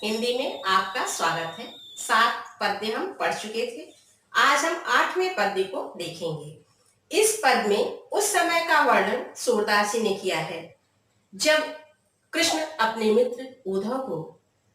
हिंदी में आपका स्वागत है। 7 पद्य हम पढ़ चुके थे। आज हम 8वें पद्य को देखेंगे। इस पद में उस समय का वर्णन सूरदास जी ने किया है जब कृष्ण अपने मित्र उद्धव को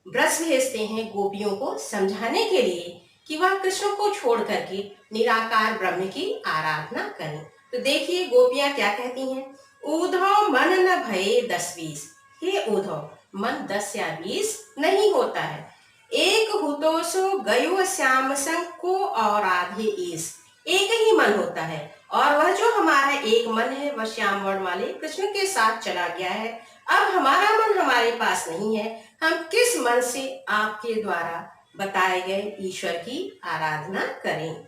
ब्रज भेजते हैं गोपियों को समझाने के लिए कि वह कृष्ण को छोड़ करके निराकार ब्रह्म की आराधना करें। तो देखिए गोपियां क्या कहती हैं। उद्धव मन न भये 10-20। हे उद्धव, मन 10 या 20 नहीं होता है। एक हुतो सो गयो श्याम संग को और आधे ईस। एक ही मन होता है और वह जो हमारा एक मन है वह श्याम वर्ण वाले कृष्ण के साथ चला गया है। अब हमारा मन हमारे पास नहीं है। हम किस मन से आपके द्वारा बताए गए ईश्वर की आराधना करें।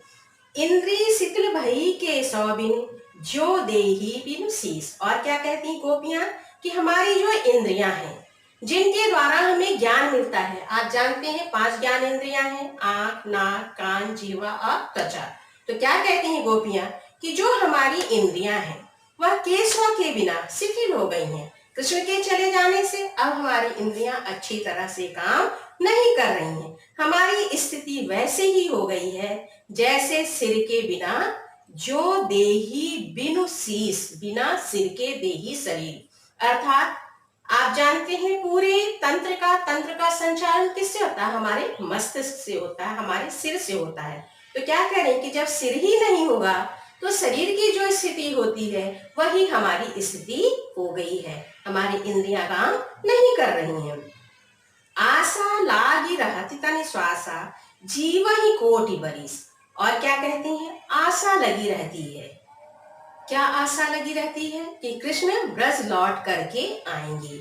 इंद्रिय शिथिल भई के सौ बिन जो देही बिनु शीस। और क्या कहती गोपियां कि हमारी जो इंद्रियां हैं जिनके द्वारा हमें ज्ञान मिलता है, आप जानते हैं 5 ज्ञान इंद्रियां हैं, आंख, नाक, कान, जीवा और त्वचा। तो क्या कहती हैं गोपियां कि जो हमारी इंद्रियां हैं वह केशव के बिना शिथिल हो गई हैं। कृष्ण के चले जाने से अब हमारी इंद्रियां अच्छी तरह से काम नहीं कर रही हैं। हमारी स्थिति वैसे ही हो गई है जैसे सिर के बिना जो देही बिनु शीस, बिना सिर के देही शरीर। अर्थात आप जानते हैं पूरे तंत्र का संचालन किससे होता है? हमारे मस्तिष्क से होता है, हमारे सिर से होता है। तो क्या करें कि जब सिर ही नहीं होगा तो शरीर की जो स्थिति होती है वही हमारी स्थिति हो गई है। हमारी इंद्रियां काम नहीं कर रही हैं। आशा लागी रहती तनि श्वासा जीव ही कोटि बरिस। और क्या कहती हैं? आशा लगी रहती है। क्या आशा लगी रहती है? कि कृष्ण ब्रज लौट करके आएंगे।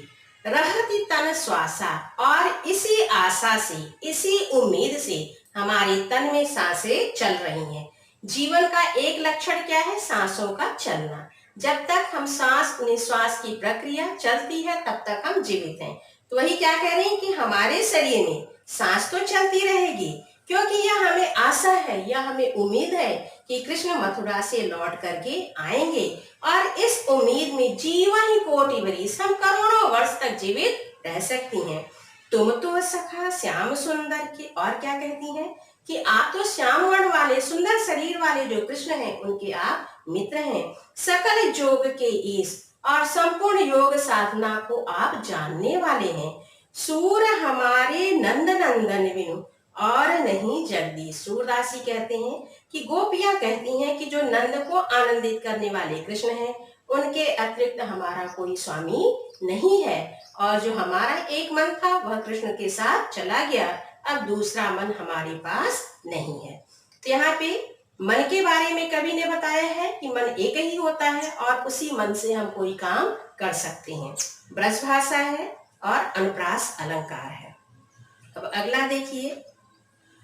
रहती तन श्वासा, और इसी आशा से, इसी उम्मीद से हमारे तन में सांसें चल रही हैं। जीवन का एक लक्षण क्या है? सांसों का चलना। जब तक हम सांस निश्वास की प्रक्रिया चलती है तब तक हम जीवित हैं। तो वही क्या कह रहे हैं कि हमारे शरीर में सांस तो चलती रहेगी, क्योंकि यह हमें आशा है, यह हमें उम्मीद है कि कृष्ण मथुरा से लौट करके आएंगे। और इस उम्मीद में जीवा ही कोटि बरिस, हम करोड़ों वर्ष तक जीवित रह सकती हैं। तुम तो सखा श्याम सुंदर के। और क्या कहती हैं कि आप तो श्याम वर्ण वाले सुंदर शरीर वाले जो कृष्ण हैं उनके आप मित्र हैं। सकल योग के ईश, और संपूर्ण योग साधना को आप जानने वाले हैं। सूर हमारे नंद नंदन बिनु और नहीं जगदीश। सूरदास जी कहते हैं कि गोपियां कहती हैं कि जो नंद को आनंदित करने वाले कृष्ण हैं उनके अतिरिक्त हमारा कोई स्वामी नहीं है। और जो हमारा एक मन था वह कृष्ण के साथ चला गया, अब दूसरा मन हमारे पास नहीं है। तो यहाँ पे मन के बारे में कवि ने बताया है कि मन एक ही होता है और उसी मन से हम कोई काम कर सकते हैं। ब्रज भाषा है और अनुप्रास अलंकार है। अब अगला देखिए,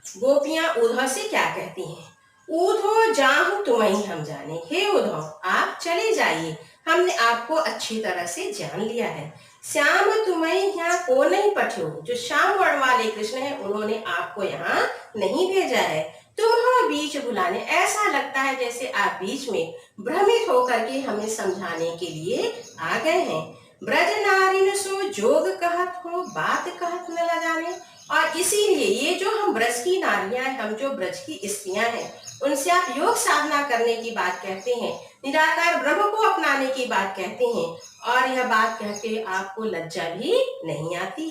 गोपियां उद्धव से क्या कहती हैं। उद्धव जाहु तुम्हें हम जाने। हे उद्धव, आप चले जाइए, हमने आपको अच्छी तरह से जान लिया है। श्याम तुम्हें यहाँ को नहीं पठियो। जो श्याम वर्ण वाले कृष्ण हैं उन्होंने आपको यहाँ नहीं भेजा है। तुम हो बीच बुलाने। ऐसा लगता है जैसे आप बीच में भ्रमित होकर के हमें समझाने के लिए आ गए हैं। ब्रज नारिन सो जोग कहत हो, बात कहत न ल जाने। और इसीलिए ये जो हम ब्रज की नारियां हैं, हम जो ब्रज की स्त्रियां हैं, उनसे आप योग साधना करने की बात कहते हैं, निराकार ब्रह्म को अपनाने की बात कहते हैं, और यह बात कहते आपको लज्जा भी नहीं आती।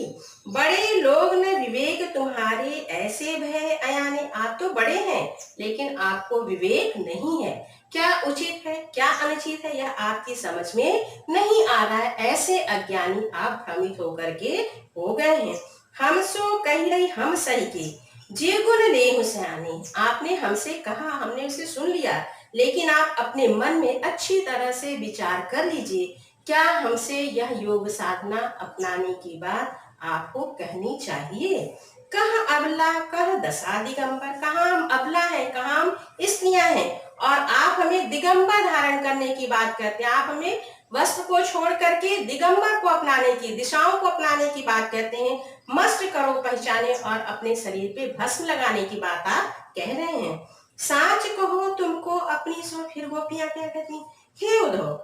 बड़े लोग न विवेक तुम्हारे ऐसे भय अयाने। आप तो बड़े हैं लेकिन आपको विवेक नहीं है। क्या उचित है क्या अनुचित है यह आपकी समझ में नहीं आ रहा है। ऐसे अज्ञानी आप भ्रमित होकर के हो गए हैं। हम सो कही रही हम सही के जे गुण ले हुसैनी। आपने हमसे कहा, हमने उसे सुन लिया, लेकिन आप अपने मन में अच्छी तरह से विचार कर लीजिए, क्या हमसे यह योग साधना अपनाने की बात आपको कहनी चाहिए। कहाँ अबला कह दशा दिगंबर। कहाँ हम अबला हैं, कहाँ हम स्त्रियां हैं, और आप हमें दिगंबर धारण करने की बात करते हैं। आप हमें वस्त्र को छोड़ करके दिगंबर को अपनाने की, दिशाओं को अपनाने की बात कहते हैं। मस्त करो पहचाने और अपने शरीर पे भस्म लगाने की बात आप कह रहे हैं। साच कहो तुमको अपनी सो। फिर गोपियां क्या कहती, हे उद्धव,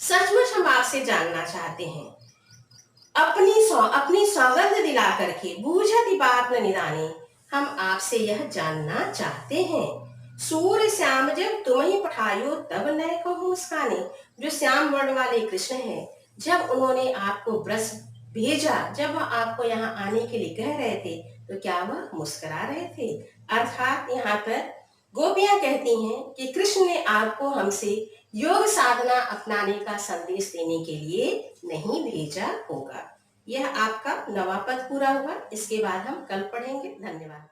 सचमुच हम आपसे जानना चाहते हैं, अपनी सौगंध दिला करके बूझत बात न निदाने, हम आपसे यह जानना चाहते हैं। सूर्य श्याम जब तुम ही पठायो तब नय कहूँ मुस्काने। जो श्याम वर्ण वाले कृष्ण हैं, जब उन्होंने आपको ब्रज भेजा, जब वह आपको यहाँ आने के लिए कह रहे थे, तो क्या वह मुस्कुरा रहे थे? अर्थात यहाँ पर गोपियां कहती हैं कि कृष्ण ने आपको हमसे योग साधना अपनाने का संदेश देने के लिए नहीं भेजा होगा। यह आपका 9वां पद पूरा हुआ। इसके बाद हम कल पढ़ेंगे। धन्यवाद।